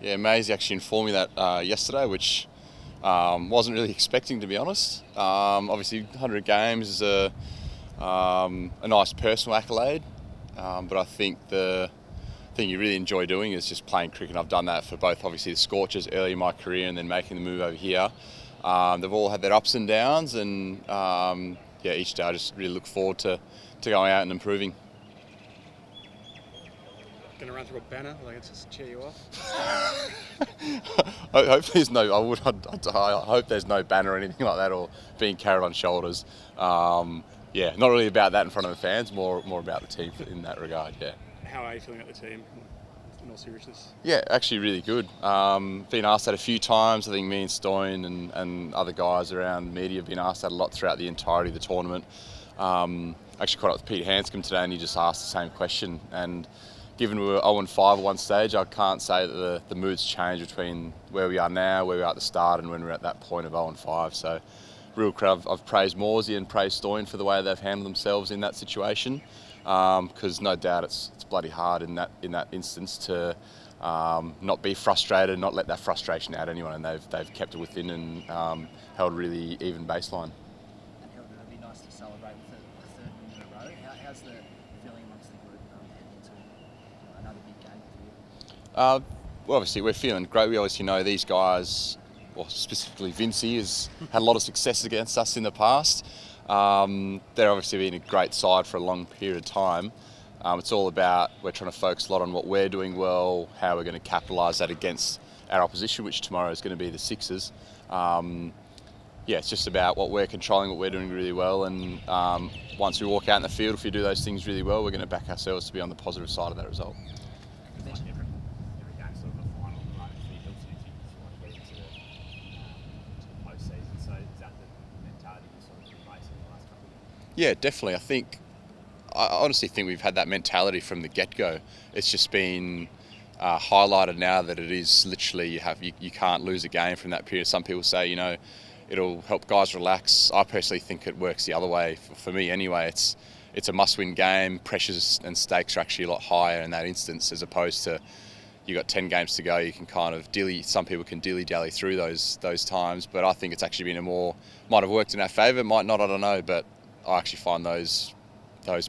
Yeah, Maisie actually informed me that yesterday, which wasn't really expecting, to be honest. Obviously, 100 games is a nice personal accolade, but I think the thing you really enjoy doing is just playing cricket. I've done that for both, obviously, the Scorchers early in my career and then making the move over here. They've all had their ups and downs, and yeah, each day I just really look forward to going out and improving. Going to run through a banner, like it's just cheer you off. I hope there's no. I hope there's no banner or anything like that, or being carried on shoulders. Yeah, not really about that in front of the fans. More about the team in that regard. Yeah. How are you feeling about the team, in all seriousness? Yeah, actually really good. Been asked that a few times. I think me and Stoyne and other guys around media have been asked that a lot throughout the entirety of the tournament. Actually caught up with Pete Hanscom today, and he just asked the same question. And given we were 0-5 at one stage, I can't say that the mood's changed between where we are now, where we are at the start, and when we're at that point of 0-5. So, real crowd. I've praised Morsey and praised Stoyne for the way they've handled themselves in that situation, because no doubt it's bloody hard in that instance to not be frustrated, not let that frustration out anyone, and they've kept it within and held a really even baseline. And Hilton, it'd be nice to celebrate with the third win in a row. How's the feeling amongst the group heading into another big game for you? Well, obviously we're feeling great. We obviously know these guys, well, specifically Vincey, has had a lot of success against us in the past. They're obviously been a great side for a long period of time. It's all about, we're trying to focus a lot on what we're doing well, how we're going to capitalise that against our opposition, which tomorrow is going to be the Sixers. Yeah, it's just about what we're controlling, what we're doing really well, and once we walk out in the field, if we do those things really well, we're going to back ourselves to be on the positive side of that result. You mentioned every game's sort of a final at the moment for you. Hilton, if you want to get into the postseason. So is that the mentality you sort of embraced in the last couple of years? Yeah, definitely. I honestly think we've had that mentality from the get-go. It's just been highlighted now that it is literally you can't lose a game from that period. Some people say, it'll help guys relax. I personally think it works the other way. For me anyway, it's a must-win game. Pressures and stakes are actually a lot higher in that instance, as opposed to you got 10 games to go. You can kind of some people can dilly-dally through those times, but I think it's actually been might have worked in our favour, might not, I don't know, but I actually find those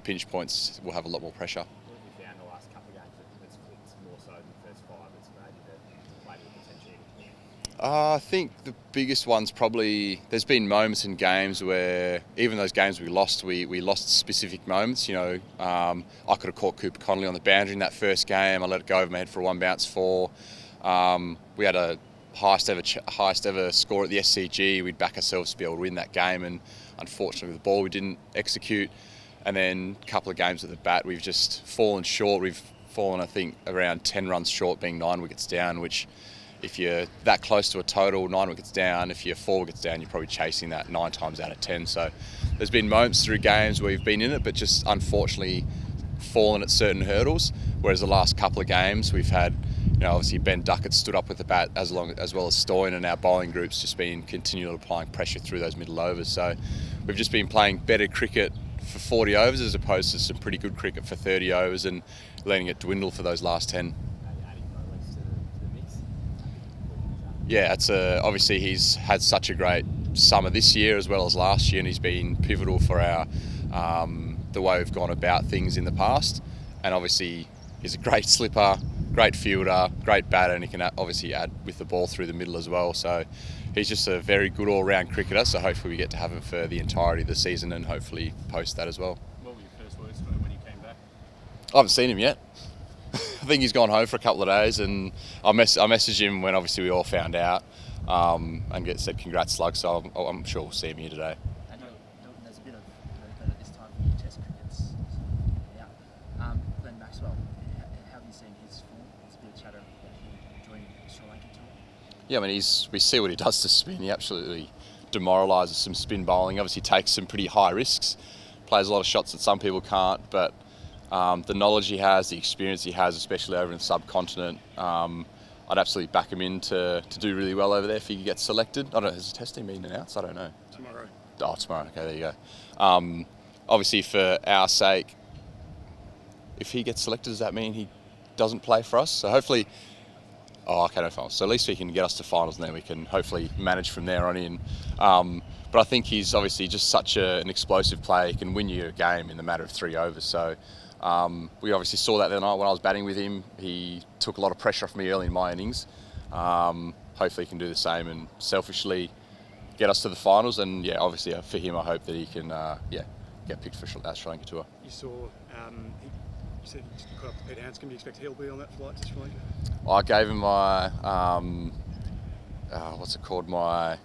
pinch points will have a lot more pressure. What have you found the last couple of games that's clicked more so than the first five? It's maybe the potential. I think the biggest one's probably, there's been moments in games where even those games we lost specific moments. I could have caught Cooper Connolly on the boundary in that first game. I let it go over my head for a one bounce four. We had a highest ever score at the SCG. We'd back ourselves to be able to win that game, and unfortunately with the ball we didn't execute. And then a couple of games at the bat, we've just fallen short. We've fallen, I think, around 10 runs short, being 9 wickets down, which if you're that close to a total, 9 wickets down, if you're 4 wickets down, you're probably chasing that 9 times out of 10. So there's been moments through games where we've been in it, but just unfortunately fallen at certain hurdles. Whereas the last couple of games, we've had, obviously Ben Duckett stood up with the bat as well as Stoyne, and our bowling group's just been continually applying pressure through those middle overs. So we've just been playing better cricket for 40 overs as opposed to some pretty good cricket for 30 overs and letting it dwindle for those last 10. Adding Rolex to the mix. Yeah, obviously he's had such a great summer this year as well as last year, and he's been pivotal for our the way we've gone about things in the past. And obviously he's a great slipper, great fielder, great batter, and he can obviously add with the ball through the middle as well. So he's just a very good all-round cricketer, so hopefully we get to have him for the entirety of the season and hopefully post that as well. What were your first words to him when you came back? I haven't seen him yet. I think he's gone home for a couple of days, and I messaged him when obviously we all found out and said congrats, Slug, so I'm sure we'll see him here today. And Hilton, there's a bit of movement at this time for your test crickets. Glenn Maxwell, how have you seen his form? There's a bit of chatter about him joining the Sri Lankan tour. Yeah, I mean, we see what he does to spin. He absolutely demoralises some spin bowling. Obviously takes some pretty high risks, plays a lot of shots that some people can't, but the knowledge he has, the experience he has, especially over in the subcontinent, I'd absolutely back him in to do really well over there if he gets selected. I don't know, has the testing been announced? I don't know. Tomorrow. Oh, tomorrow. Okay, there you go. Obviously, for our sake, if he gets selected, does that mean he doesn't play for us? So hopefully Oh, okay, no finals. So at least we can get us to finals, and then we can hopefully manage from there on in. But I think he's obviously just such an explosive player. He can win you a game in the matter of 3 overs. So we obviously saw that the night when I was batting with him. He took a lot of pressure off me early in my innings. Hopefully he can do the same and selfishly get us to the finals. And yeah, obviously for him, I hope that he can get picked for that Sri Lanka tour. You saw, you said you caught up with Peter Hanscom. Do you expect he'll be on that flight to Sri Lanka? I gave him my, what's it called, I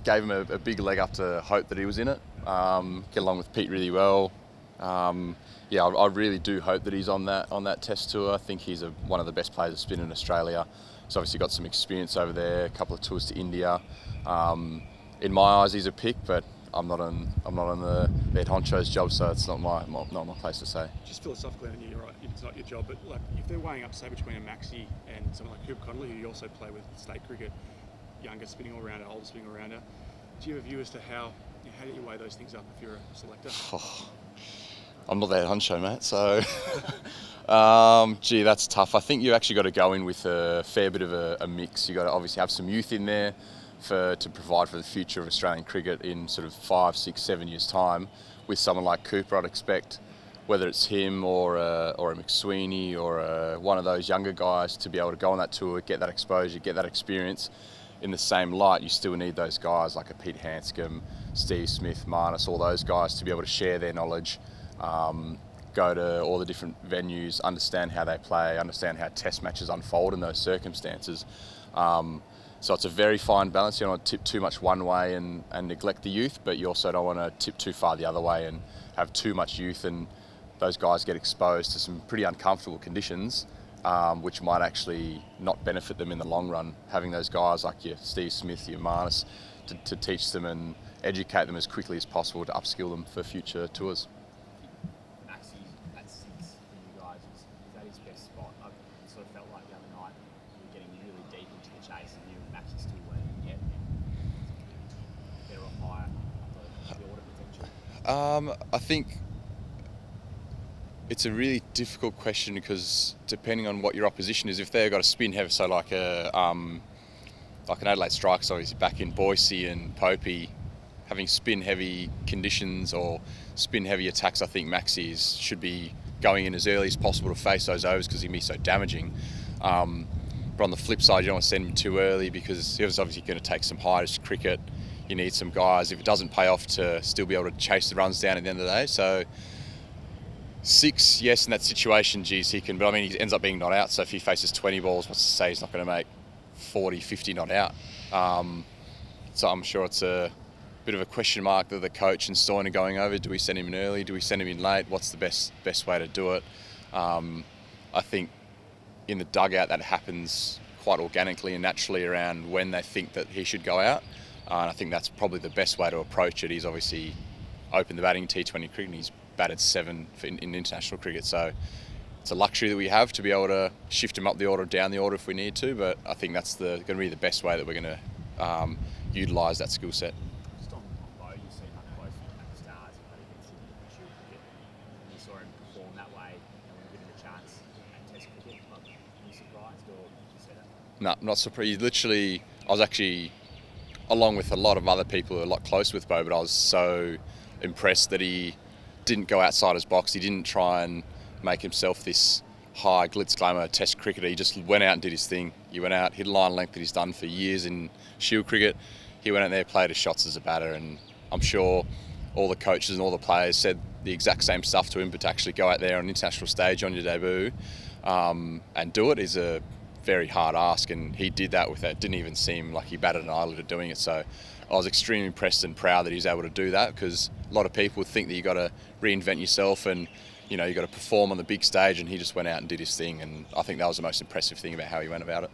gave him a big leg up to hope that he was in it. Get along with Pete really well. I really do hope that he's on that test tour. I think he's one of the best players to spin in Australia. He's obviously got some experience over there, a couple of tours to India. In my eyes, he's a pick, but I'm not on the head honcho's job, so it's not my place to say. Just philosophically, I mean, you're right, it's not your job, but like if they're weighing up, say, between a Maxi and someone like Cooper Connolly, who you also play with state cricket, younger spinning all-rounder, older spinning all-rounder, do you have a view as to how do you weigh those things up if you're a selector? I'm not the head honcho, mate, so that's tough. I think you actually got to go in with a fair bit of a mix. You got to obviously have some youth in there to provide for the future of Australian cricket in sort of 5, 6, 7 years' time. With someone like Cooper, I'd expect whether it's him or a McSweeney or one of those younger guys to be able to go on that tour, get that exposure, get that experience. In the same light, you still need those guys like a Pete Hanscom, Steve Smith, Marnus, all those guys to be able to share their knowledge, go to all the different venues, understand how they play, understand how test matches unfold in those circumstances. So it's a very fine balance. You don't want to tip too much one way and neglect the youth, but you also don't want to tip too far the other way and have too much youth and those guys get exposed to some pretty uncomfortable conditions, which might actually not benefit them in the long run. Having those guys like your Steve Smith, your Marnus, to teach them and educate them as quickly as possible to upskill them for future tours. Maxi at 6 for you guys, is that his best spot? I sort of felt like the other night you were getting really deep into the chase and you and Maxi still weren't yet better or higher up the order potential. I think it's a really difficult question because depending on what your opposition is, if they've got a spin heavy, so like an Adelaide Strikers, obviously back in Boise and Popey, having spin heavy conditions or spin heavy attacks, I think Maxi should be going in as early as possible to face those overs because he can be so damaging. But on the flip side, you don't want to send him too early because he was obviously going to take some highs cricket. You need some guys, if it doesn't pay off, to still be able to chase the runs down at the end of the day. So 6, yes, in that situation, geez, he can, but I mean, he ends up being not out. So if he faces 20 balls, what's to say he's not going to make 40, 50 not out? So I'm sure it's a bit of a question mark that the coach and Stoyne are going over. Do we send him in early? Do we send him in late? What's the best way to do it? I think in the dugout that happens quite organically and naturally around when they think that he should go out. And I think that's probably the best way to approach it. He's obviously opened the batting T20 cricket and he's batted 7 in international cricket. So it's a luxury that we have to be able to shift him up the order, down the order if we need to. But I think that's going to be the best way that we're going to utilise that skill set. Just on Bo, you've seen up close at the Stars and against Sydney in Shield cricket. You saw him perform that way and when given a chance at Test cricket. Are you surprised or did you see that? No, not surprised. Literally, I was actually, along with a lot of other people who are a lot close with Bo, but I was so impressed that he didn't go outside his box. He didn't try and make himself this high glitz glamour Test cricketer. He just went out and did his thing. He went out, hit a line length that he's done for years in Shield cricket. He went out there, played his shots as a batter, and I'm sure all the coaches and all the players said the exact same stuff to him, but to actually go out there on an international stage on your debut and do it is a very hard ask, and he did that with it. Didn't even seem like he batted an eyelid at doing it. So I was extremely impressed and proud that he was able to do that, because a lot of people think that you got to reinvent yourself and you got to perform on the big stage, and he just went out and did his thing, and I think that was the most impressive thing about how he went about it.